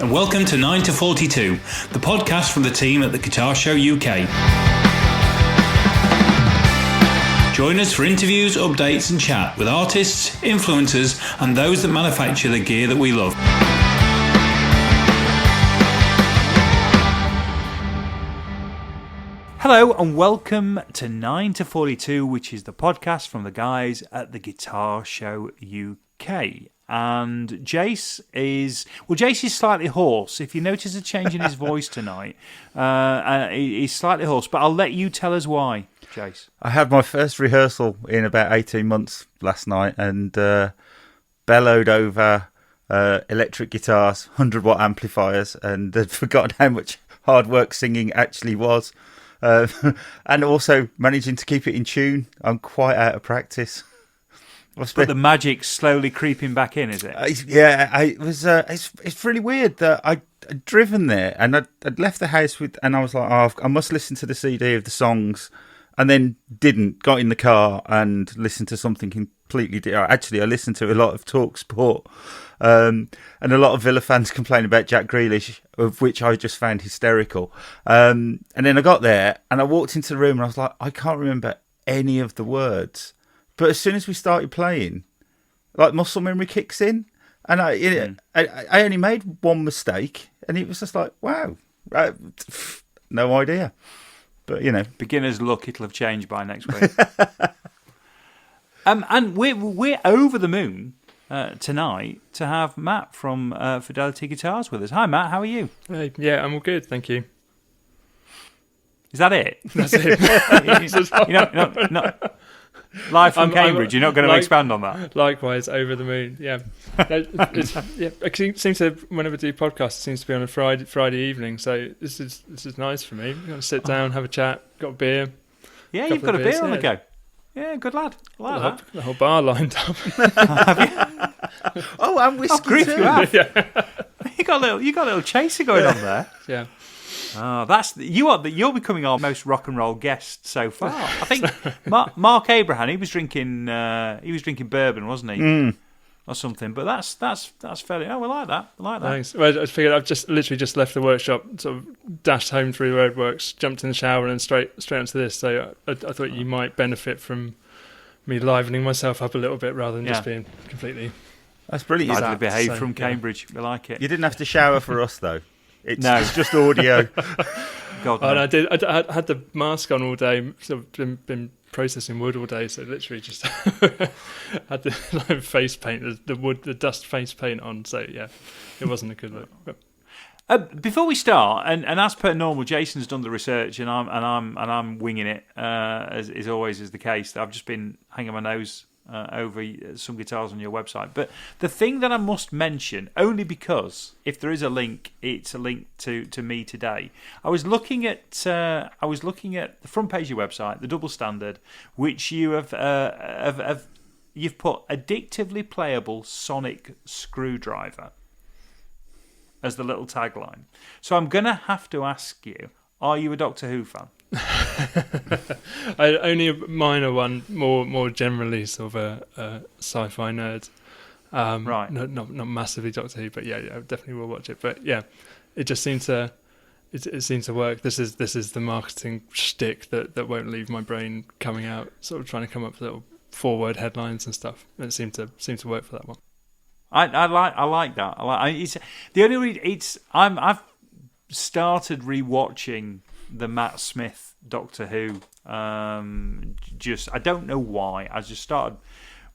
and welcome to 9 to 42, the podcast from the team at the Guitar Show UK. Join us for interviews, updates and chat with artists, influencers and those that manufacture the gear that we love. Hello and welcome to 9 to 42, which is the podcast from the guys at the Guitar Show UK. And Jace is slightly hoarse. If you notice a change in his voice tonight, he's slightly hoarse. But I'll let you tell us why, Jace. I had my first rehearsal in about 18 months last night and bellowed over electric guitars, 100-watt amplifiers, and had forgotten how much hard work singing actually was. And also managing to keep it in tune. I'm quite out of practice. But the magic's slowly creeping back in, is it? It's really weird that I'd driven there and I'd left the house and I was like, I must listen to the CD of the songs, and then got in the car and listened to something completely different. Actually, I listened to a lot of Talk Sport, and a lot of Villa fans complain about Jack Grealish, of which I just found hysterical. And then I got there and I walked into the room and I was like, I can't remember any of the words. But as soon as we started playing, like muscle memory kicks in, and I only made one mistake, and it was just like, wow, no idea. But beginner's luck, it'll have changed by next week. And we're over the moon tonight to have Matt from Fidelity Guitars with us. Hi, Matt. How are you? Hey, yeah, I'm all good, thank you. Is that it? That's it. No. Live from Cambridge, you're not going to expand on that? Likewise, over the moon, yeah. It seems to, whenever I do podcasts, it seems to be on a Friday evening, so this is nice for me. I'm going to sit down, have a chat, got a beer. Yeah, you've got a beer on the go. Yeah, good lad. The whole bar lined up. Have you? Oh, and whiskey too. You have. Yeah. You got a little chaser going on there. Yeah. Oh, you're becoming our most rock and roll guest so far. I think Mark Abraham, he was drinking bourbon, wasn't he? Or something. But that's fairly. Oh, we like that. Thanks. Well, I figured I've just left the workshop, sort of dashed home through the roadworks, jumped in the shower, and then straight onto this. So I thought you might benefit from me livening myself up a little bit rather than just being completely. That's brilliant. Badly behaved from Cambridge. We like it. You didn't have to shower for us though. It's just audio. God, no. And I had the mask on all day. Sort of been processing wood all day, so literally just had the face paint, the dust face paint on. So yeah, it wasn't a good look. But. Before we start, and as per normal, Jason's done the research, and I'm winging it, as is always is the case. I've just been hanging my nose over some guitars on your website. But the thing that I must mention, only because if there is a link, it's a link to me today. I was looking at the front page of your website, the double standard, which you have you've put addictively playable sonic screwdriver as the little tagline. So I'm gonna have to ask you, are you a Doctor Who fan? Only a minor one, more generally sort of a sci-fi nerd. Right. Not massively Doctor Who, but yeah, I definitely will watch it. But yeah, it just seemed to work. This is the marketing shtick that won't leave my brain coming out, sort of trying to come up with little 4-word headlines and stuff. And it seemed to work for that one. I like that. I've started rewatching the Matt Smith Doctor Who. I don't know why. I just started.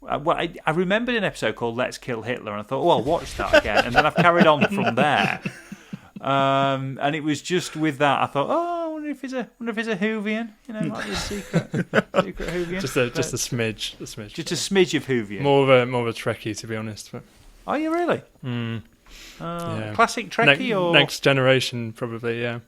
I remembered an episode called "Let's Kill Hitler," and I thought, I'll watch that again. And then I've carried on from there. And it was just with that, I thought, I wonder if he's a Whovian, like the secret Whovian. Just a smidge. Just a smidge of Whovian. More of a Trekkie, to be honest. But. Are you really? Yeah. Classic Trekkie or Next Generation, probably, yeah.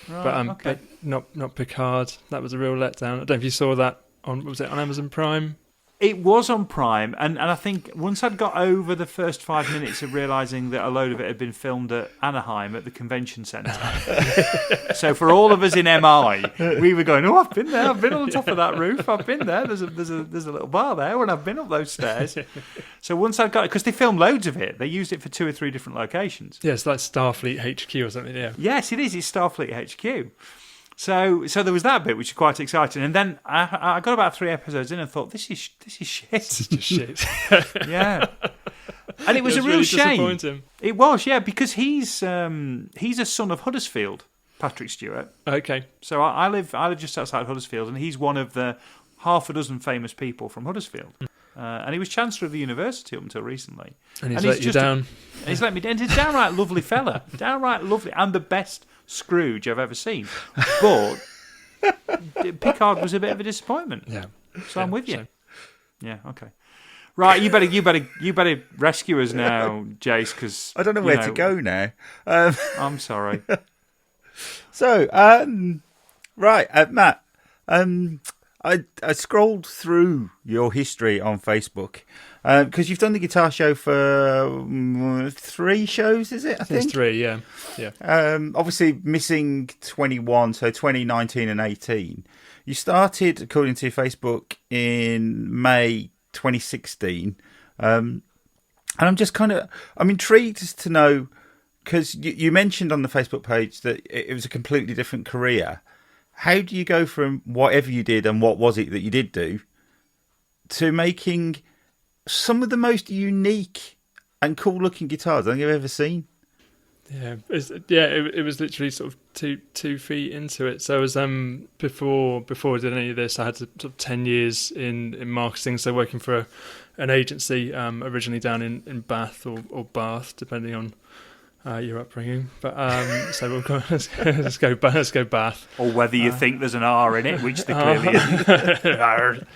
Right, but not Picard. That was a real letdown. I don't know if you saw that was it on Amazon Prime? It was on Prime, and I think once I'd got over the first 5 minutes of realising that a load of it had been filmed at Anaheim at the convention centre. So for all of us in MI, we were going, I've been there, I've been on the top of that roof, I've been there, there's a little bar there, and I've been up those stairs. So once I'd got it, because they filmed loads of it, they used it for 2 or 3 different locations. Yeah, it's like Starfleet HQ or something. Yeah. Yes, it is. It's Starfleet HQ. So there was that bit, which is quite exciting. And then I got about 3 episodes in and thought, this is shit. This is just shit. Yeah. And it was a real really shame. It was, yeah, because he's a son of Huddersfield, Patrick Stewart. Okay. So I live just outside Huddersfield, and he's one of the half a dozen famous people from Huddersfield. And he was Chancellor of the university up until recently. And he's let you down. He's let me down. He's a downright lovely fella. Downright lovely. And the best Scrooge I've ever seen. But Picard was a bit of a disappointment. Yeah. So I'm with you. Yeah, okay. Right, you better rescue us now, Jace, because I don't know where to go now. I'm sorry. So, right, Matt, I scrolled through your history on Facebook because you've done the guitar show for 3 shows, is it? I think it's 3, yeah. Obviously missing 21, so 2019 and 18. You started, according to Facebook, in May 2016, and I'm intrigued to know, because you mentioned on the Facebook page that it was a completely different career. How do you go from whatever you did and what was it that you did do to making some of the most unique and cool looking guitars I think I've ever seen? Yeah, it was literally sort of two feet into it. So it was before I did any of this, I had sort of 10 years in marketing, so working for an agency originally down in Bath or Bath, depending on your upbringing. But so we'll go, let's go Bath. Or whether you think there's an R in it, which there clearly isn't.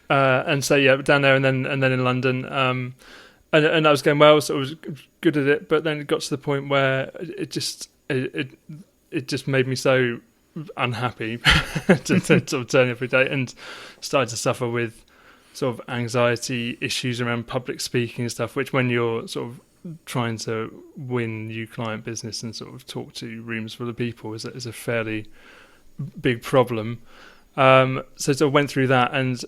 And so yeah, down there, and then in London. And I was going well, so I was good at it. But then it got to the point where it just made me so unhappy to sort of turn every day, and started to suffer with sort of anxiety issues around public speaking and stuff. Which, when you're sort of trying to win new client business and sort of talk to rooms full of people, is a fairly big problem. So sort of went through that, and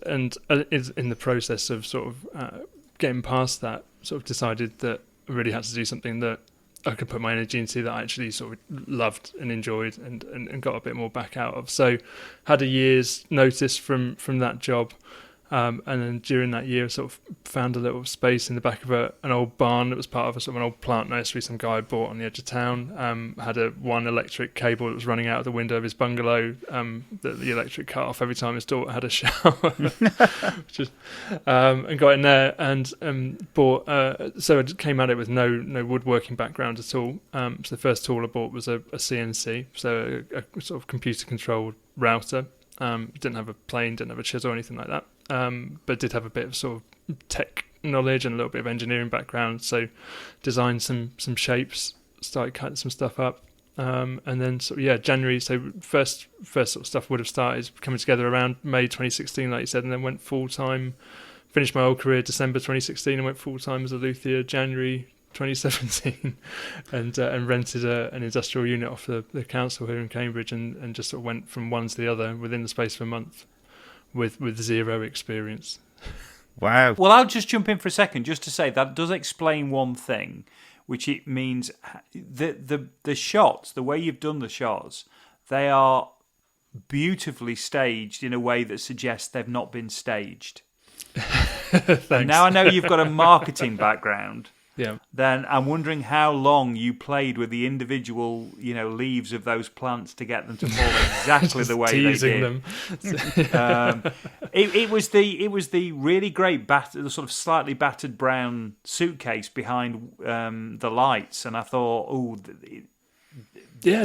in the process of sort of getting past that, sort of decided that I really had to do something that I could put my energy into, that I actually sort of loved and enjoyed and got a bit more back out of. So had a year's notice from that job, and then during that year sort of found a little space in the back of an old barn that was part of a sort of an old plant nursery some guy bought on the edge of town. Had one electric cable that was running out of the window of his bungalow, the electric cut off every time his daughter had a shower. And got in there and bought, so I came at it with no woodworking background at all. So the first tool I bought was a CNC, so a sort of computer controlled router. Didn't have a plane, didn't have a chisel or anything like that, but did have a bit of sort of tech knowledge and a little bit of engineering background. So designed some shapes, started cutting some stuff up, and then sort of January. So first sort of stuff would have started coming together around May 2016, like you said, and then went full time. Finished my old career December 2016 and went full time as a luthier January 2017, and rented an industrial unit off the council here in Cambridge, and just sort of went from one to the other within the space of a month with zero experience. Wow. Well, I'll just jump in for a second just to say that does explain one thing, which it means the shots, the way you've done the shots, they are beautifully staged in a way that suggests they've not been staged. Thanks. Now I know you've got a marketing background. Yeah. Then I'm wondering how long you played with the individual, leaves of those plants to get them to fall exactly the way they did. Them. It was the really great the sort of slightly battered brown suitcase behind the lights, and I thought, I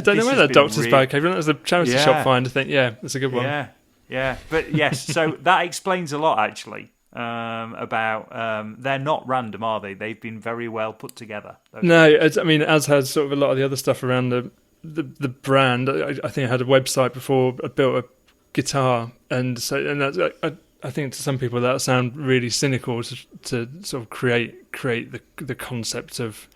don't know where that doctor's bag came from. That was a charity shop find. I think, that's a good one. Yeah. But yes, so that explains a lot actually. About they're not random, are they? They've been very well put together. No, I mean, as has sort of a lot of the other stuff around the brand. I think I had a website before I built a guitar, and that's, I think to some people that sound really cynical to sort of create the concept of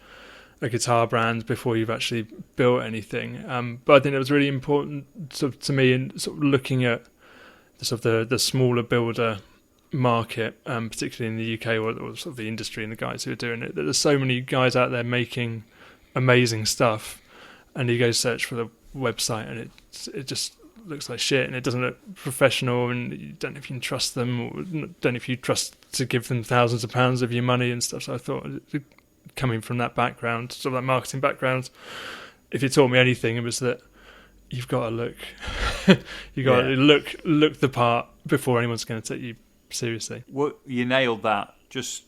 a guitar brand before you've actually built anything. But I think it was really important sort of to me in sort of looking at the smaller builder market, particularly in the UK or sort of the industry and the guys who are doing it, that there's so many guys out there making amazing stuff, and you go search for the website and it just looks like shit, and it doesn't look professional, and you don't know if you can trust them, or don't know if you trust to give them thousands of pounds of your money and stuff. So I thought, coming from that background, sort of that marketing background, if it taught me anything, it was that you've got to look, you got to look the part before anyone's going to take you seriously. Well, you nailed that. Just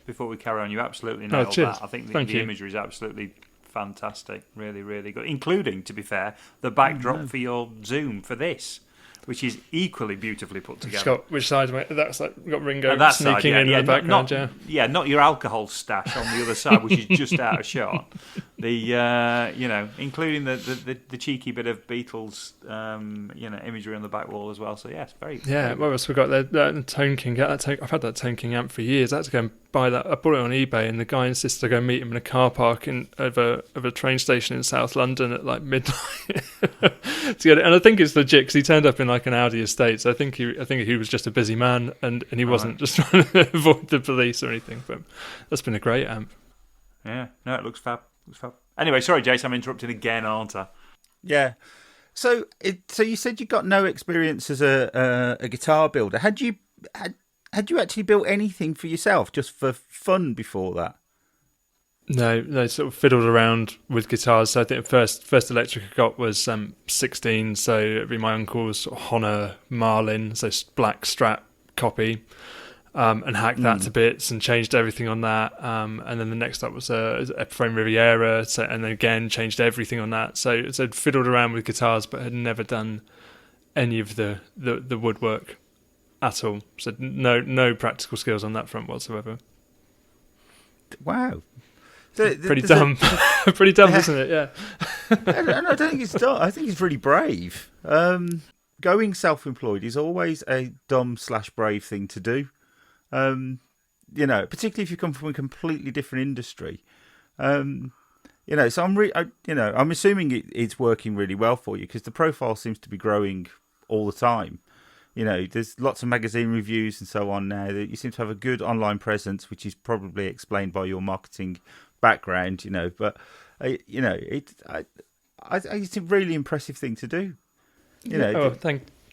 before we carry on, you absolutely nailed that. I think the imagery is absolutely fantastic, really, really good. Including, to be fair, the backdrop for your Zoom for this, which is equally beautifully put together. It's got which side? That's like we've got Ringo sneaking in the background. Not your alcohol stash on the other side, which is just out of shot. The including the cheeky bit of Beatles imagery on the back wall as well. So yeah, it's very What else we got there? That Tone King. I've had that Tone King amp for years. I had to go and buy that. I bought it on eBay, and the guy insisted I go meet him in a car park of a train station in South London at like midnight to get it. And I think it's legit because he turned up in like an Audi estate. So I think he was just a busy man, and he wasn't just trying to avoid the police or anything. But that's been a great amp. Yeah, no, it looks fab. Anyway, sorry, Jason, I'm interrupting again, aren't I? Yeah. So you said you got no experience as a guitar builder. Had you actually built anything for yourself just for fun before that? No, sort of fiddled around with guitars. So I think the first electric I got was 16. So it'd be my uncle's sort of Honor Marlin, so black Strat copy. And hacked that to bits and changed everything on that. And then the next up was a Epiphone Riviera, and then again changed everything on that. So fiddled around with guitars, but had never done any of the woodwork at all. So no practical skills on that front whatsoever. Wow. Pretty dumb. Pretty dumb, isn't it? Yeah. I don't think it's dumb. I think it's really brave. Going self-employed is always a dumb/brave thing to do. Particularly if you come from a completely different industry. So I'm assuming it's working really well for you because the profile seems to be growing all the time. There's lots of magazine reviews and so on now. You seem to have a good online presence, which is probably explained by your marketing background. But it's a really impressive thing to do.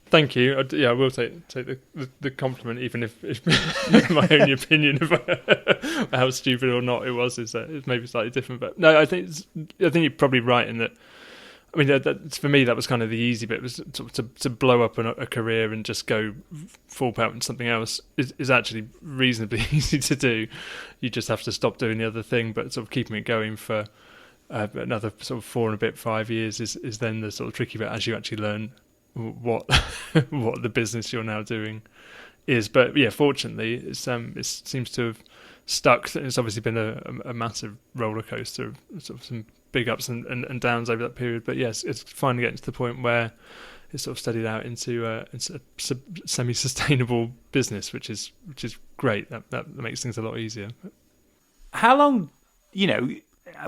Thank you. I will take the compliment, even if my own opinion of how stupid or not it was is maybe slightly different. But no, I think you're probably right in that. I mean, that for me that was kind of the easy bit, was to blow up a career and just go full power into something else is actually reasonably easy to do. You just have to stop doing the other thing, but sort of keeping it going for another sort of 4 and a bit 5 years is then the sort of tricky bit as you actually learn what the business you're now doing is. But yeah, fortunately it seems to have stuck. It's obviously been a massive roller coaster of sort of some big ups and downs over that period, but yes, it's finally getting to the point where it's sort of studied out into a semi-sustainable business, which is great. That makes things a lot easier. How long,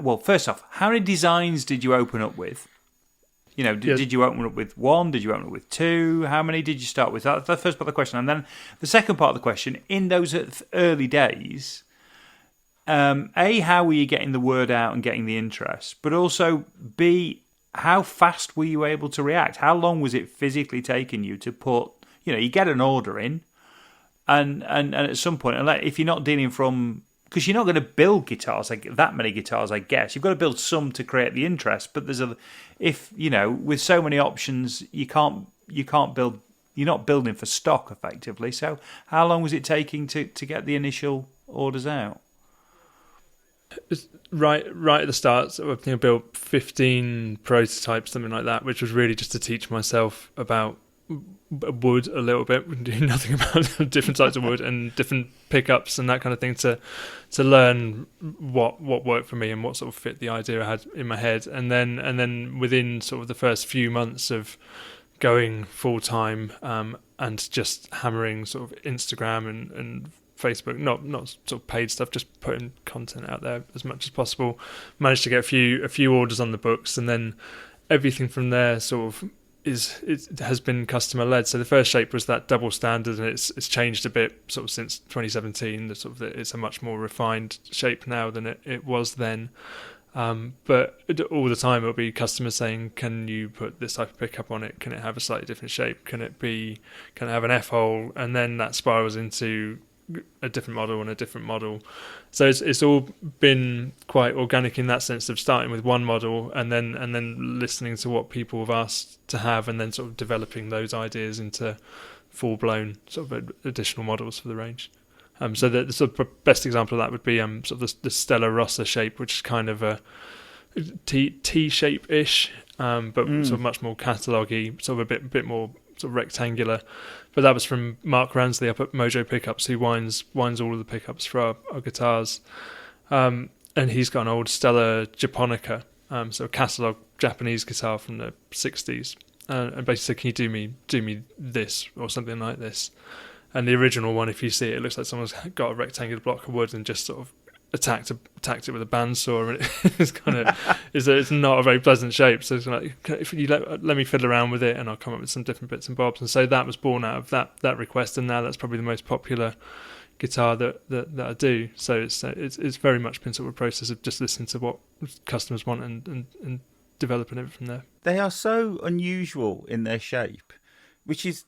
well, first off, how many designs did you open up with? Did you open up with 1? Did you open up with 2? How many did you start with? That's the first part of the question. And then the second part of the question, in those early days, A, how were you getting the word out and getting the interest? But also, B, how fast were you able to react? How long was it physically taking you to put, you get an order in, and at some point, if you're not dealing from... Because you're not going to build guitars, like that many guitars, I guess. You've got to build some to create the interest. But with so many options, you can't build. You're not building for stock effectively. So how long was it taking to get the initial orders out? Right at the start, I think I built 15 prototypes, something like that, which was really just to teach myself about wood a little bit. We do nothing about different types of wood and different pickups and that kind of thing to learn what worked for me and what sort of fit the idea I had in my head. And then within sort of the first few months of going full time and just hammering sort of Instagram and Facebook, not sort of paid stuff, just putting content out there as much as possible, managed to get a few orders on the books, and then everything from there sort of it has been customer led. So the first shape was that double standard, and it's changed a bit sort of since 2017. It's a much more refined shape now than it was then. But all the time it'll be customers saying, can you put this type of pickup on it? Can it have a slightly different shape? Can it have an F hole? And then that spirals into a different model and a different model. So it's all been quite organic in that sense of starting with one model and then listening to what people have asked to have, and then sort of developing those ideas into full blown sort of additional models for the range. So the sort of best example of that would be sort of the Stella Rossa shape, which is kind of a T shape ish, but sort of much more catalogy, sort of a bit more sort of rectangular. But that was from Mark Ransley up at Mojo Pickups, who winds all of the pickups for our guitars. And he's got an old Stella Japonica, so a catalog Japanese guitar from the 60s. And basically said, can you do me this or something like this? And the original one, if you see it, it looks like someone's got a rectangular block of wood and just sort of attacked it with a bandsaw, and it's kind of it's not a very pleasant shape. So it's like, if you let me fiddle around with it, and I'll come up with some different bits and bobs. And so that was born out of that request, and now that's probably the most popular guitar that I do. So it's very much been sort of a process of just listening to what customers want and developing it from there. They are so unusual in their shape, which is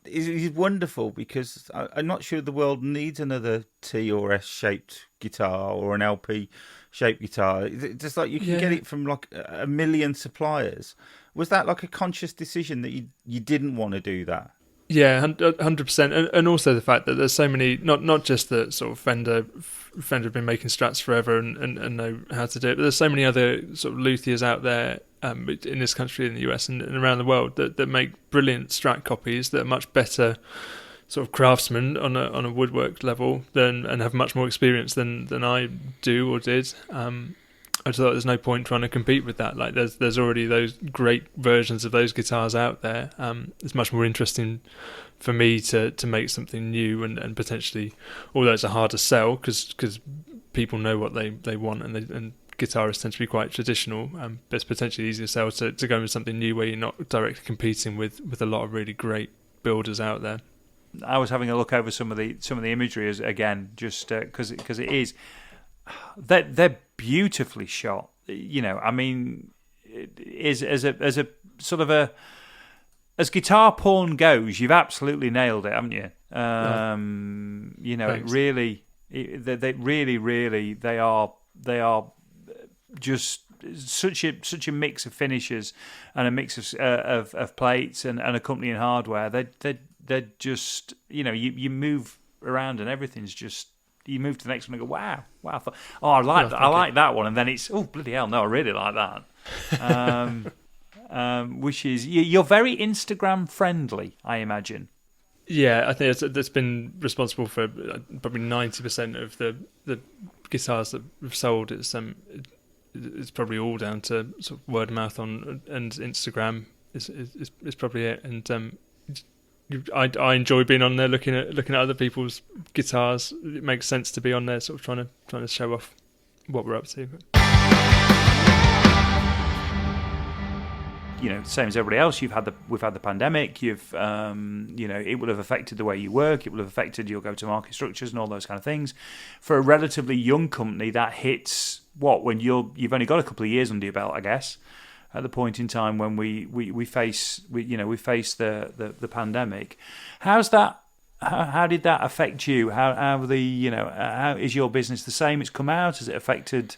wonderful, because I'm not sure the world needs another T or S shaped guitar or an LP shaped guitar. It's just like you can get it from like a million suppliers. Was that like a conscious decision that you didn't want to do that? Yeah, 100%, and also the fact that there's so many, not just that sort of Fender have been making Strats forever and know how to do it, but there's so many other sort of luthiers out there in this country, in the US and around the world that make brilliant Strat copies that are much better sort of craftsmen on a woodwork level and have much more experience than I do or did. I just thought there's no point trying to compete with that. Like there's already those great versions of those guitars out there. It's much more interesting for me to make something new and potentially, although it's a harder sell because people know what they want and guitarists tend to be quite traditional, but it's potentially easier to sell to go with something new where you're not directly competing with a lot of really great builders out there. I was having a look over some of the imagery again, just because it is. They're beautifully shot. You know, I mean, it is as a sort of as guitar porn goes, you've absolutely nailed it, haven't you? You know, thanks. They are just such a mix of finishes and a mix of plates and accompanying hardware. They're just, you know, you move around and everything's just. You move to the next one and go, wow. Oh, I like that one, and then it's bloody hell, no, I really like that. Which is you're very Instagram friendly, I imagine. Yeah, I think that's been responsible for probably 90% of the guitars that we've sold. It's probably all down to sort of word of mouth and Instagram is probably it, and. I enjoy being on there looking at other people's guitars. It makes sense to be on there, sort of trying to show off what we're up to. You know, same as everybody else. We've had the pandemic. You've you know, it will have affected the way you work. It will have affected your go-to-market structures and all those kind of things. For a relatively young company, that hits when you've only got a couple of years under your belt, I guess. At the point in time when we face the pandemic, how did that affect you? How is your business the same? It's come out. Has it affected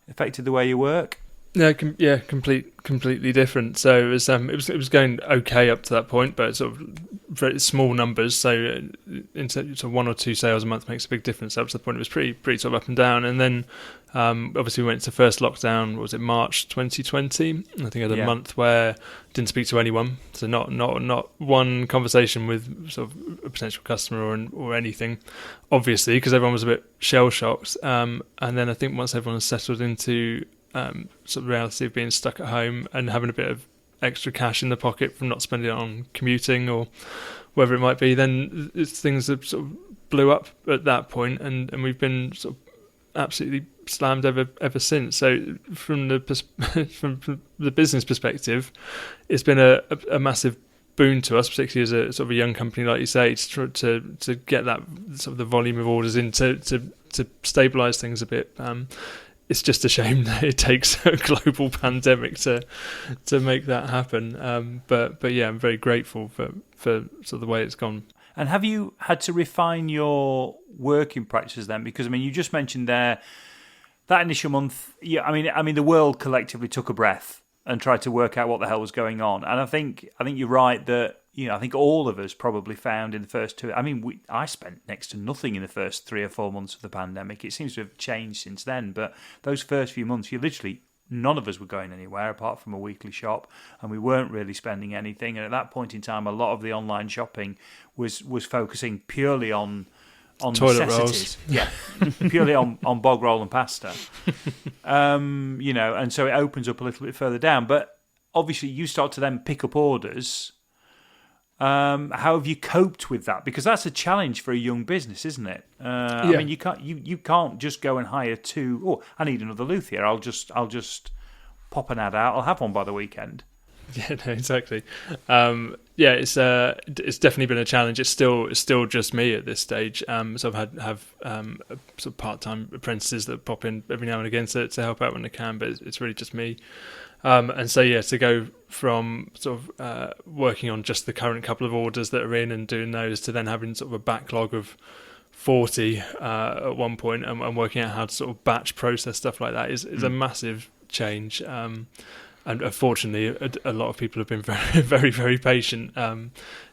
the way you work? No, completely different. So it was going okay up to that point, but sort of very small numbers. So so 1 or 2 sales a month makes a big difference. Up to the point it was pretty sort of up and down, and then obviously we went to first lockdown. Was it March 2020? I think I had a month where I didn't speak to anyone. So not one conversation with sort of a potential customer or anything. Obviously, because everyone was a bit shell shocked. And then I think once everyone settled into sort of reality of being stuck at home and having a bit of extra cash in the pocket from not spending it on commuting or whatever it might be, then things have sort of blew up at that point, and we've been sort of absolutely slammed ever since. So from the business perspective, it's been a massive boon to us, particularly as a sort of a young company, like you say, to get that sort of the volume of orders in to stabilise things a bit. It's just a shame that it takes a global pandemic to make that happen. But yeah, I'm very grateful for sort of the way it's gone. And have you had to refine your working practices then? Because I mean, you just mentioned there that initial month. Yeah, I mean, the world collectively took a breath and tried to work out what the hell was going on. And I think you're right that, you know, I think all of us probably found in the first two. I mean, I spent next to nothing in the first 3 or 4 months of the pandemic. It seems to have changed since then. But those first few months, none of us were going anywhere apart from a weekly shop, and we weren't really spending anything. And at that point in time, a lot of the online shopping was focusing purely on toilet necessities. rolls. Yeah, purely on bog roll and pasta. You know, and so it opens up a little bit further down. But obviously, you start to then pick up orders. How have you coped with that? Because that's a challenge for a young business, isn't it? I mean, you can't just go and hire two. Oh, I need another luthier. I'll just pop an ad out. I'll have one by the weekend. Yeah, no, exactly. It's definitely been a challenge. It's still just me at this stage. So I've have sort of part-time apprentices that pop in every now and again to help out when they can, but it's really just me. And so to go from sort of working on just the current couple of orders that are in and doing those to then having sort of a backlog of 40 at one point and working out how to sort of batch process stuff like that is a massive change. And unfortunately, a lot of people have been very, very, very patient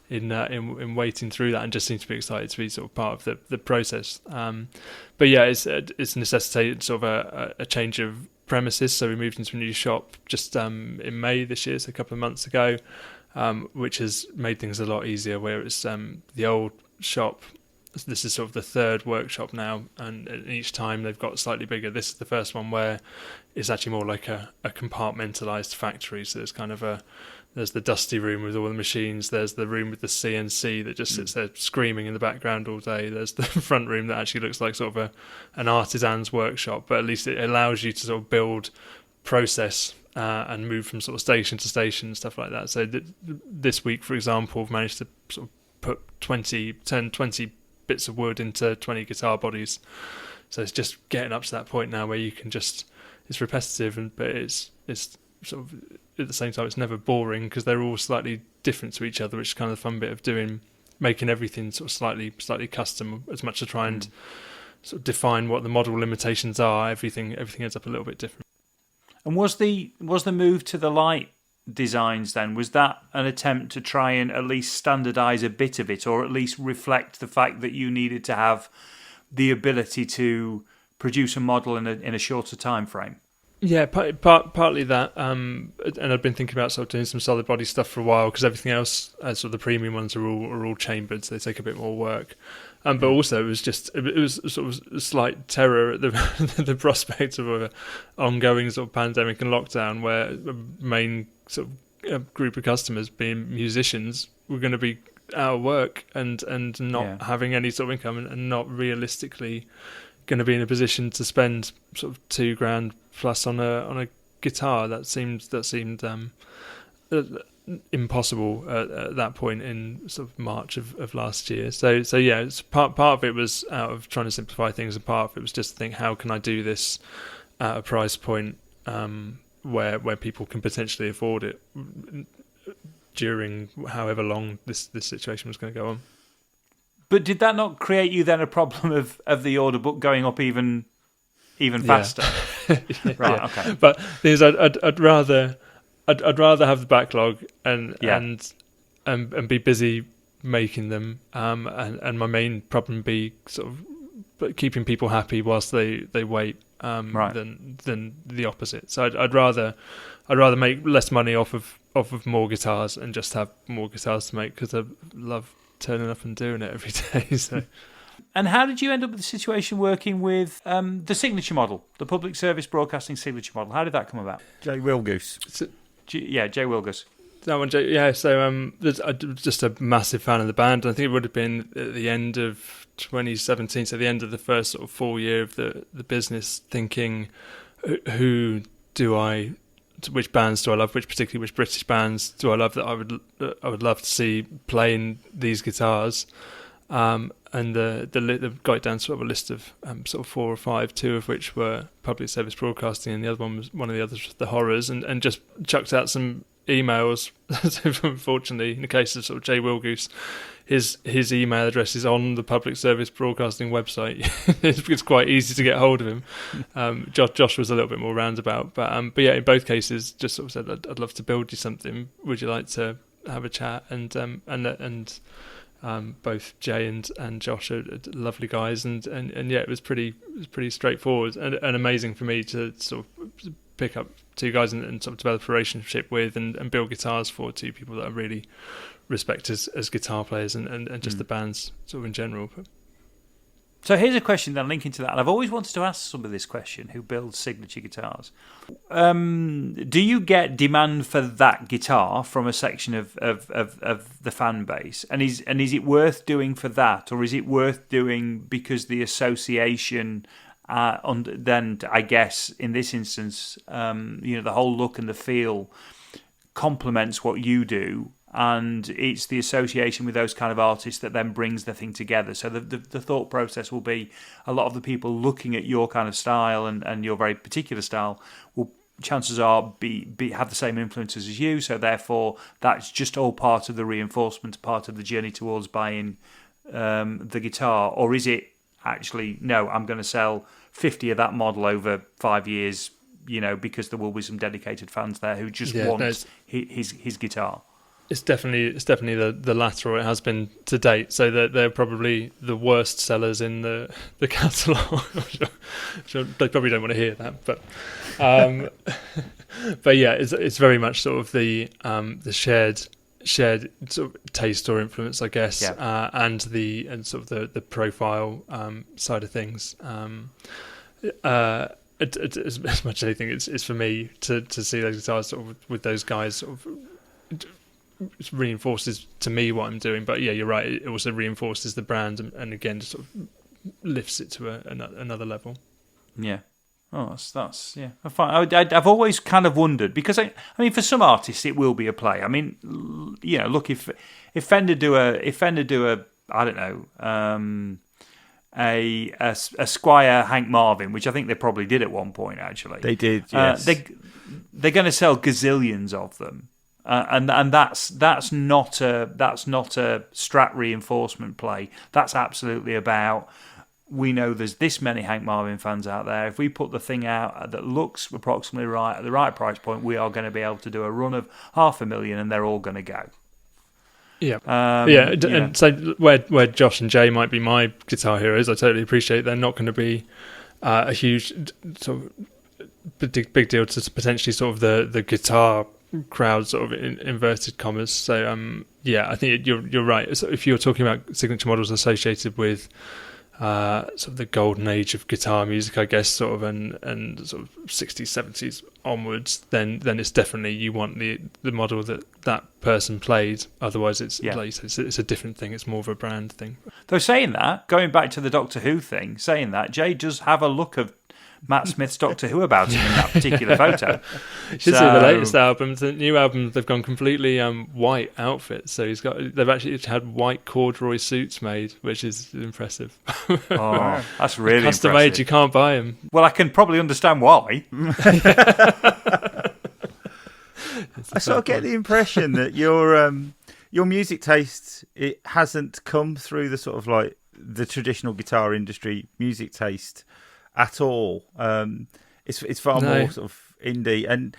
in waiting through that, and just seem to be excited to be sort of part of the process. But yeah, it's necessitated sort of a change of premises. So we moved into a new shop just in May this year, so a couple of months ago, which has made things a lot easier. Where it's the old shop. This is sort of the third workshop now, and each time they've got slightly bigger. This is the first one where it's actually more like a compartmentalised factory. So there's kind of there's the dusty room with all the machines. There's the room with the CNC that just sits there screaming in the background all day. There's the front room that actually looks like sort of an artisan's workshop, but at least it allows you to sort of build, process, and move from sort of station to station and stuff like that. So this week, for example, I've managed to sort of put 20 bits of wood into 20 guitar bodies. So it's just getting up to that point now where you can just, it's repetitive, but it's sort of at the same time it's never boring because they're all slightly different to each other, which is kind of the fun bit of making everything sort of slightly custom, as much to try and sort of define what the model limitations are. Everything ends up a little bit different. And was the move to the light designs then, was that an attempt to try and at least standardise a bit of it, or at least reflect the fact that you needed to have the ability to produce a model in a shorter time frame? Yeah, partly that, and I've been thinking about sort of doing some solid body stuff for a while, because everything else, sort of the premium ones are all chambered, so they take a bit more work. But also it was sort of a slight terror at the prospect of an ongoing sort of pandemic and lockdown, where the main sort of group of customers, being musicians, were going to be out of work and not having any sort of income, and not realistically going to be in a position to spend sort of $2,000 plus on a guitar. That seemed impossible at that point in sort of March of last year. So yeah, it's part of it was out of trying to simplify things, and part of it was just to think, how can I do this at a price point where people can potentially afford it during however long this situation was going to go on. But did that not create you then a problem of the order book going up even faster? Yeah. Right. Yeah. Okay. But the thing is, I'd rather have the backlog and be busy making them, and my main problem be sort of keeping people happy whilst they wait, than the opposite. So I'd rather make less money off of more guitars and just have more guitars to make, because I love turning up and doing it every day. So. And how did you end up with the situation working with the signature model, the public service broadcasting signature model? How did that come about? Jay Wilgoose. Jay Wilgoose. That one, Jay. Yeah. So I'm just a massive fan of the band. I think it would have been at the end of 2017, so the end of the first sort of full year of the business, thinking, who do I which bands do I love, particularly which British bands do I love that I would love to see playing these guitars. And the got it down to sort of a list of sort of 4 or 5, 2 of which were public service broadcasting, and the other one was one of the others was the Horrors, and just chucked out some emails. Unfortunately, in the case of sort of Jay Wilgoose, his email address is on the public service broadcasting website. It's quite easy to get hold of him. Josh was a little bit more roundabout, but yeah, in both cases, just sort of said, I'd love to build you something. Would you like to have a chat? And both Jay and Josh are lovely guys, and yeah, it was pretty straightforward and amazing for me to sort of pick up 2 guys and sort of develop a relationship with and build guitars for 2 people that I really respect as guitar players and just the bands sort of in general. But. So here's a question then linking to that, and I've always wanted to ask somebody this question who builds signature guitars. Do you get demand for that guitar from a section of the fan base, and is it worth doing for that, or is it worth doing because the association, then I guess in this instance, the whole look and the feel complements what you do, and it's the association with those kind of artists that then brings the thing together. So the thought process will be a lot of the people looking at your kind of style and your very particular style will, chances are, have the same influences as you. So therefore, that's just all part of the reinforcement, part of the journey towards buying the guitar. Or is it actually, no, I'm going to sell 50 of that model over 5 years, because there will be some dedicated fans there who just want his guitar. It's definitely the latter, or it has been to date. So they're probably the worst sellers in the catalogue. Sure, they probably don't want to hear that, but but yeah, it's very much sort of the shared sort of taste or influence, I guess, and sort of the profile side of things. As much as anything, it's for me to see those guitars sort of with those guys sort of. It reinforces to me what I'm doing, but yeah, you're right. It also reinforces the brand, and again, just sort of lifts it to another level. Yeah. Oh, that's yeah. I've always kind of wondered, because I mean, for some artists it will be a play. I mean, look, if Fender do a I don't know, a Squire Hank Marvin, which I think they probably did at one point. Actually, they did. Yes, they're going to sell gazillions of them. And that's not a Strat reinforcement play. That's absolutely about, we know there's this many Hank Marvin fans out there. If we put the thing out that looks approximately right at the right price point, we are going to be able to do a run of 500,000, and they're all going to go. Yeah, and so where Josh and Jay might be my guitar heroes, I totally appreciate they're not going to be a huge sort of big deal to potentially sort of the guitar crowd, sort of in inverted commas. So I think you're right. So if you're talking about signature models associated with sort of the golden age of guitar music, I guess, sort of and sort of 60s, 70s onwards, then it's definitely, you want the model that person played. Otherwise, it's like you said, it's a different thing. It's more of a brand thing. Though saying that, going back to the Doctor Who thing, Jay does have a look of Matt Smith's Doctor Who about him in that particular photo. You should see the latest album. The new album, they've gone completely white outfits. So they've actually had white corduroy suits made, which is impressive. Oh, that's really custom impressive. made. You can't buy them. Well, I can probably understand why. I sort of get the impression that your music taste, it hasn't come through the sort of like the traditional guitar industry music taste at all. It's far more sort of indie, and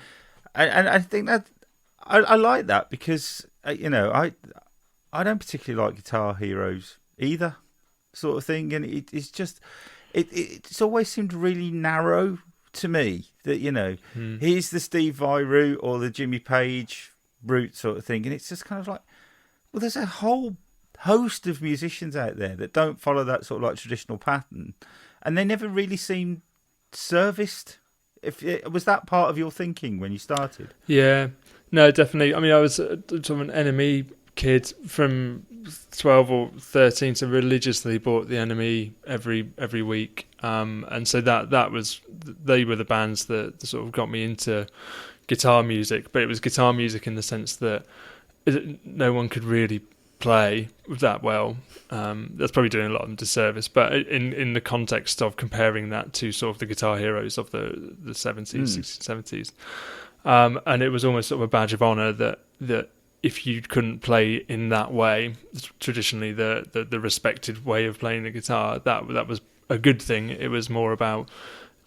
I think that I like that, because I don't particularly like guitar heroes either, sort of thing, and it's just it's always seemed really narrow to me that here's the Steve Vai route or the Jimmy Page route, sort of thing, and it's just kind of like, well, there's a whole host of musicians out there that don't follow that sort of like traditional pattern. And they never really seemed serviced. Was that part of your thinking when you started? Yeah, no, definitely. I mean, I was sort of an NME kid from 12 or 13, so religiously bought the NME every week. And so that was, they were the bands that sort of got me into guitar music, but it was guitar music in the sense that no one could really play that well. That's probably doing a lot of them disservice, but in the context of comparing that to sort of the guitar heroes of the 70s, 60s, 70s, and it was almost sort of a badge of honor that if you couldn't play in that way, traditionally the respected way of playing the guitar, that was a good thing. It was more about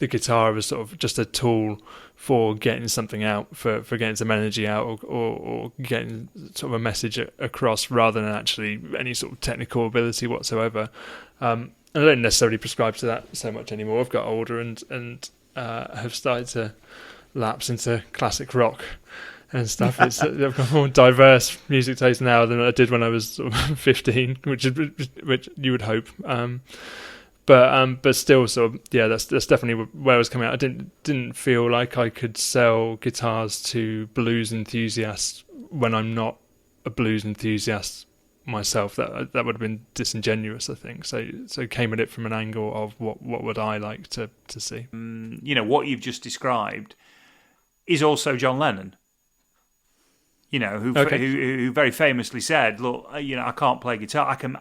the guitar was sort of just a tool for getting something out, for getting some energy out, or getting sort of a message across, rather than actually any sort of technical ability whatsoever. I don't necessarily prescribe to that so much anymore. I've got older and have started to lapse into classic rock and stuff. I've got more diverse music taste now than I did when I was sort of 15, which you would hope. But still, sort of, yeah, that's definitely where I was coming out. I didn't feel like I could sell guitars to blues enthusiasts when I'm not a blues enthusiast myself. That would have been disingenuous, I think. So came at it from an angle of what would I like to see. What you've just described is also John Lennon. Who very famously said, "Look, I can't play guitar. I can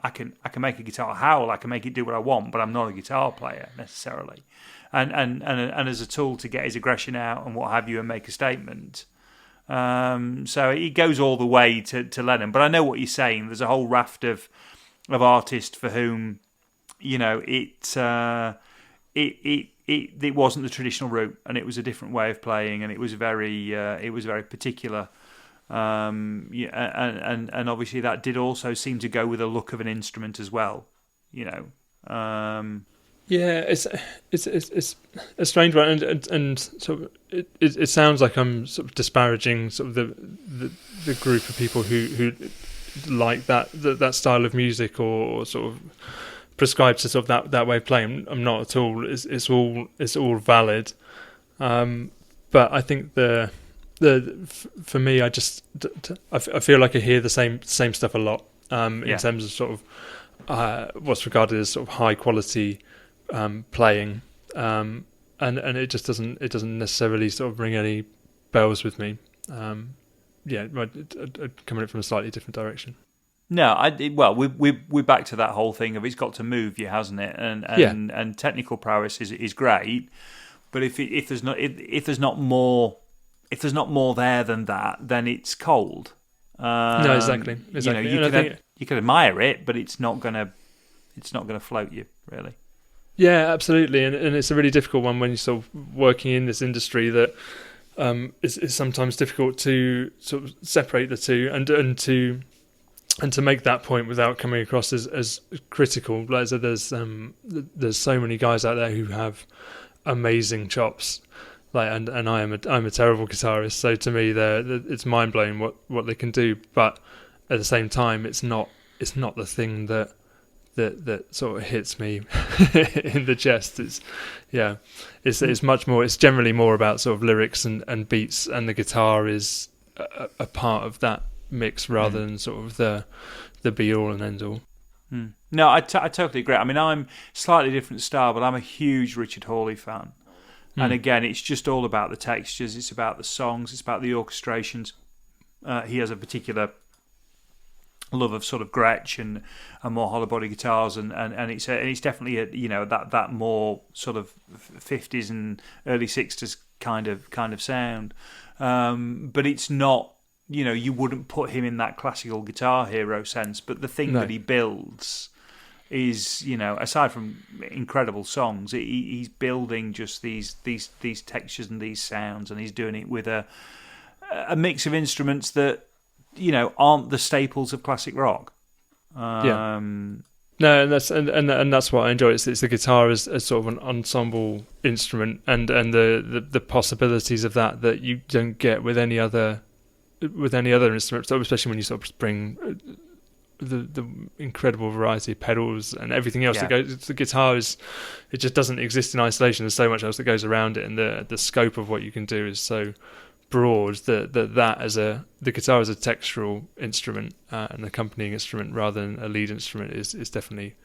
make a guitar howl. I can make it do what I want, but I'm not a guitar player necessarily." And as a tool to get his aggression out and what have you, and make a statement. So it goes all the way to Lennon. But I know what you're saying. There's a whole raft of artists for whom, it wasn't the traditional route, and it was a different way of playing, and it was very particular. And obviously that did also seem to go with the look of an instrument as well, Yeah, it's a strange one, and sort of it sounds like I'm sort of disparaging sort of the group of people who like that style of music, or sort of prescribe to sort of that way of playing. I'm not at all. It's all valid, but I think for me, I feel like I hear the same stuff a lot in terms of sort of what's regarded as sort of high quality playing, and it just doesn't necessarily sort of ring any bells with me. Coming in from a slightly different direction. No, we're back to that whole thing of it's got to move you, hasn't it? And technical prowess is great, but if there's not more. If there's not more there than that, then it's cold. No, exactly. You can admire it, but it's not gonna float you, really. Yeah, absolutely, and it's a really difficult one when you're sort of working in this industry that it's sometimes difficult to sort of separate the two and to make that point without coming across as critical. Like I said, there's so many guys out there who have amazing chops. And I'm a terrible guitarist, so to me, it's mind blowing what they can do. But at the same time, it's not the thing that sort of hits me in the chest. It's much more. It's generally more about sort of lyrics and beats, and the guitar is a part of that mix rather than sort of the be all and end all. No, I totally agree. I mean, I'm slightly different style, but I'm a huge Richard Hawley fan. And again, it's just all about the textures. It's about the songs. It's about the orchestrations. He has a particular love of sort of Gretsch and more hollow body guitars, and it's definitely that more sort of 50s and early 60s kind of sound. But it's not, you wouldn't put him in that classical guitar hero sense. But the thing that he builds is, aside from incredible songs, he's building just these textures and these sounds, and he's doing it with a mix of instruments that aren't the staples of classic rock. No, and that's what I enjoy. It's the guitar as sort of an ensemble instrument, and the possibilities of that you don't get with any other instrument. So especially when you sort of bring the incredible variety of pedals and everything else that goes. The guitar it just doesn't exist in isolation. There's so much else that goes around it, and the scope of what you can do is so broad that as the guitar as a textural instrument, an accompanying instrument rather than a lead instrument is definitely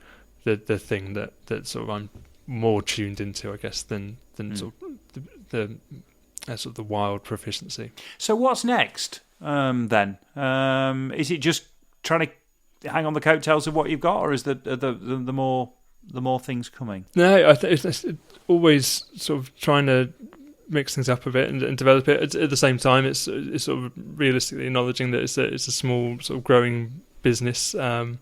the thing that sort of I'm more tuned into, I guess, than sort of sort of the wild proficiency. So what's next then? Is it just trying to hang on the coattails of what you've got, or is the more things coming? No, I think it's always sort of trying to mix things up a bit and develop it. At the same time, it's sort of realistically acknowledging that it's a small sort of growing business, and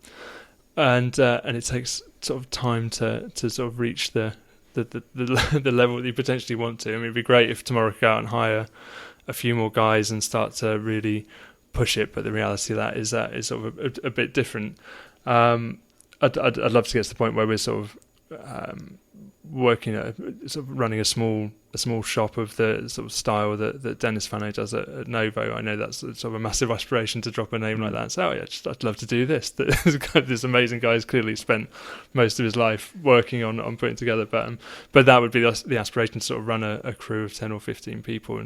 it takes sort of time to sort of reach the level that you potentially want to. I mean, it'd be great if tomorrow could go out and hire a few more guys and start to really push it, but the reality of that is sort of a bit different. I'd love to get to the point where we're sort of working at sort of running a small shop of the sort of style that Dennis Fano does at Novo. I know that's sort of a massive aspiration to drop a name like that. So I'd love to do this. This amazing guy has clearly spent most of his life working on putting together, but that would be the aspiration, to sort of run a crew of 10 or 15 people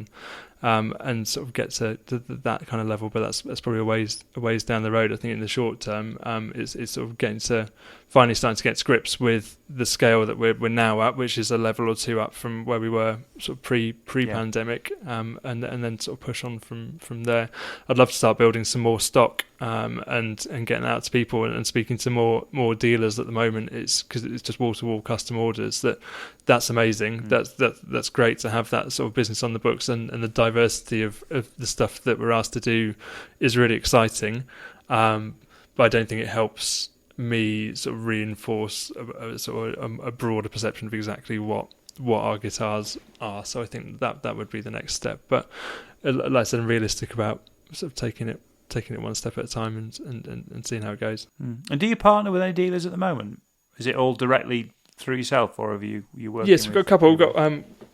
and sort of get to that kind of level. But that's probably a ways down the road. I think in the short term, it's sort of getting to finally starting to get to grips with the scale that we're now at, which is a level or two up from where we were sort of pre-pandemic, and then sort of push on from there. I'd love to start building some more stock and getting out to people and speaking to more dealers. At the moment, it's because it's just wall-to-wall custom orders. That's amazing. That's great to have that sort of business on the books, and the diversity of the stuff that we're asked to do is really exciting. But I don't think it helps me sort of reinforce a broader perception of exactly what our guitars are. So I think that would be the next step. But like I said, I'm realistic about sort of taking it one step at a time and seeing how it goes. And do you partner with any dealers at the moment? Is it all directly through yourself, or have you working? Yes, we've got a couple. We've got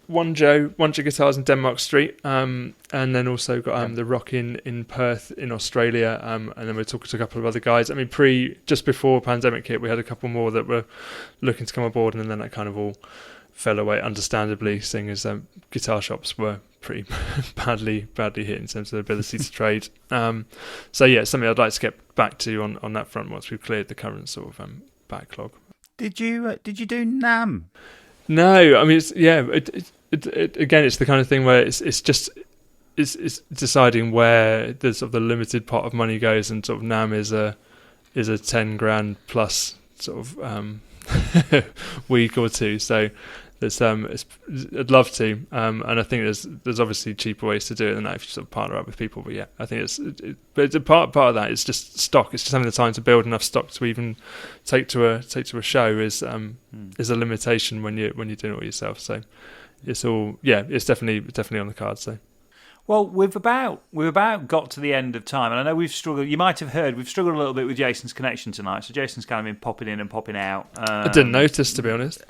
One Joe Guitars in Denmark Street, and then also got the Rock in Perth in Australia, and then we're talking to a couple of other guys. I mean, just before pandemic hit, we had a couple more that were looking to come aboard, and then that kind of all fell away, understandably, seeing as guitar shops were pretty badly hit in terms of their ability to trade. So yeah, it's something I'd like to get back to on that front once we've cleared the current sort of backlog. Did you do NAMM? No, I mean again, it's the kind of thing where it's deciding where the sort of the limited pot of money goes, and sort of NAMM is a 10 grand plus sort of week or two. So there's I'd love to, and I think there's obviously cheaper ways to do it than that if you sort of partner up with people. But yeah, I think but a part of that is just stock. It's just having the time to build enough stock to even take to a show is a limitation when you're doing it all yourself. So it's definitely on the cards. So. Well, we've about got to the end of time, and I know we've struggled. You might have heard we've struggled a little bit with Jason's connection tonight. So Jason's kind of been popping in and popping out. I didn't notice, to be honest.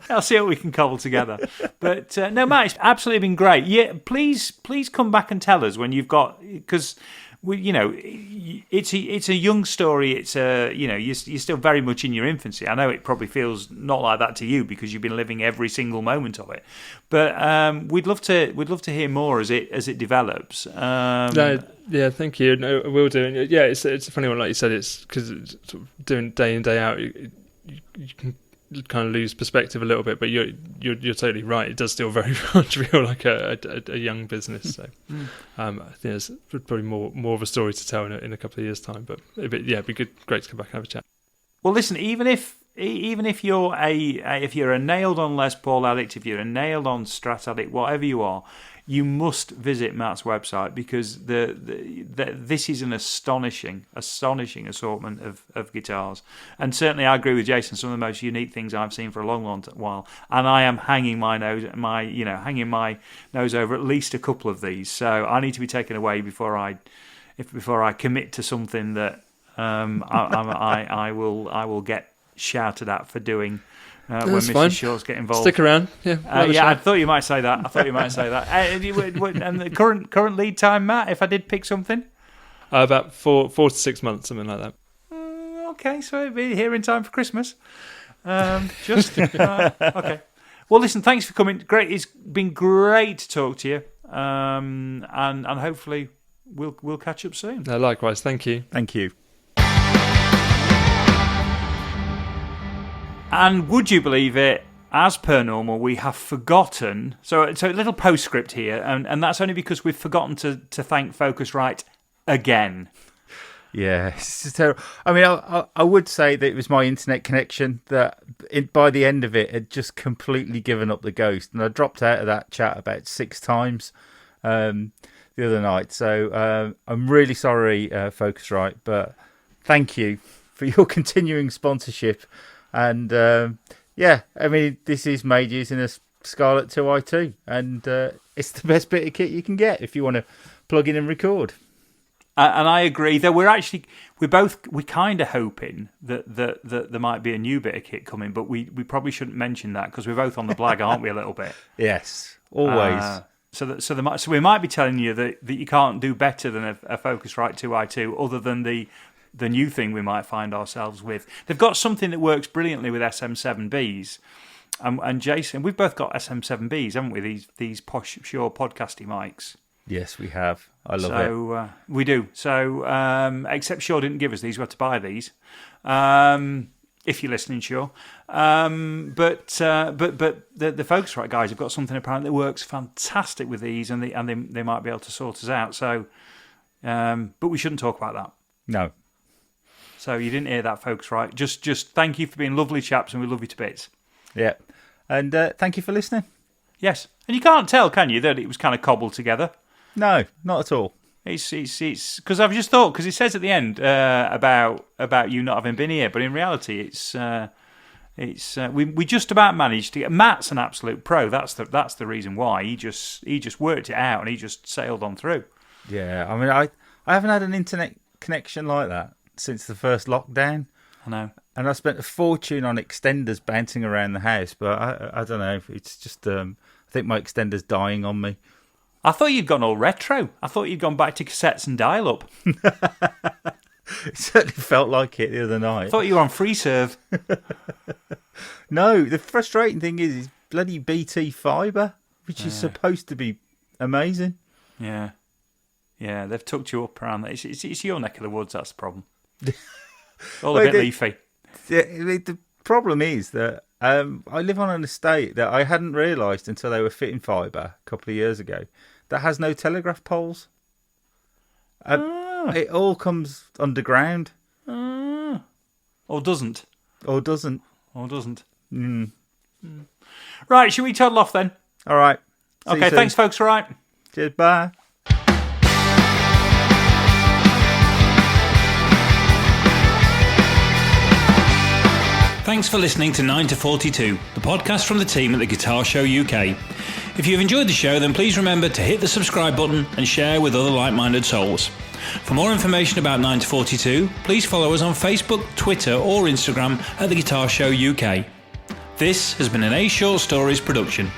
I'll see what we can cobble together. But no, Matt, it's absolutely been great. Yeah, please come back and tell us when you've got, because it's a young story. It's you're still very much in your infancy. I know it probably feels not like that to you because you've been living every single moment of it. But we'd love to hear more as it develops. Yeah, thank you. No, I will do. And yeah, it's a funny one, like you said. It's because it's sort of doing day in day out. You can kind of lose perspective a little bit, but you're totally right. It does still very much feel like a young business. So I think there's probably more of a story to tell in a couple of years' time. But it'd be great to come back and have a chat. Well, listen, even if you're a nailed on Les Paul addict, if you're a nailed on Strat addict, whatever you are, you must visit Matt's website, because this is an astonishing assortment of guitars. And certainly I agree with Jason, some of the most unique things I've seen for a long while. And I am hanging my nose over at least a couple of these. So I need to be taken away before I commit to something that I will get shouted at for doing. When Mrs. Fine. Shorts get involved. Stick around. Yeah, I thought you might say that. And the current lead time, Matt, if I did pick something? About 4 to 6 months, something like that. Okay, so it'll be here in time for Christmas. Okay. Well, listen, thanks for coming. Great, it's been great to talk to you, and hopefully we'll catch up soon. No, likewise, thank you. Thank you. And would you believe it? as per normal, we have forgotten. So a little postscript here, and that's only because we've forgotten to thank Focusrite again. Yeah, it's just terrible. I mean, I would say that it was my internet connection that by the end of it had just completely given up the ghost, and I dropped out of that chat about 6 times the other night. So I'm really sorry, Focusrite, but thank you for your continuing sponsorship. And yeah, I mean, this is made using a Scarlett 2i2, and it's the best bit of kit you can get if you want to plug in and record. And I agree. Though we're kind of hoping that there might be a new bit of kit coming, but we probably shouldn't mention that because we're both on the blag, aren't we? A little bit. Yes, always. So we might be telling you that you can't do better than a Focusrite 2i2, other than the new thing we might find ourselves with. They've got something that works brilliantly with SM7Bs. And Jason, we've both got SM7Bs, haven't we? These posh, Shure podcasty mics. Yes, we have. I love it. So we do. So except Shure didn't give us these. We had to buy these. If you're listening, Shure. But the Focusrite guys have got something apparently that works fantastic with these, and they might be able to sort us out. So, but we shouldn't talk about that. No. So you didn't hear that, Focusrite. Just thank you for being lovely chaps, and we love you to bits. Yeah. And thank you for listening. Yes. And you can't tell, can you, that it was kind of cobbled together? No, not at all. It's because I've just thought, because it says at the end about you not having been here, but in reality we just about managed to get. Matt's an absolute pro. That's the reason why he just worked it out and he just sailed on through. Yeah, I mean, I haven't had an internet connection like that since the first lockdown. I know. And I spent a fortune on extenders bouncing around the house, but I don't know. It's just I think my extender's dying on me. I thought you'd gone all retro. I thought you'd gone back to cassettes and dial-up. It certainly felt like it the other night. I thought you were on free serve. No, the frustrating thing is bloody BT fibre, which is supposed to be amazing. Yeah. Yeah, they've tucked you up around that. It's your neck of the woods, that's the problem. All a bit leafy. The problem is that I live on an estate that I hadn't realised until they were fitting fibre a couple of years ago that has no telegraph poles. It all comes underground. Or doesn't. Or doesn't. Mm. Right, should we toddle off then? All right. Okay, thanks folks, all right. Cheers, bye. Thanks for listening to 9 to 42, the podcast from the team at the Guitar Show UK. If you've enjoyed the show, then please remember to hit the subscribe button and share with other like-minded souls. For more information about 9 to 42, please follow us on Facebook, Twitter or Instagram at the Guitar Show UK. This has been an A Short Stories production.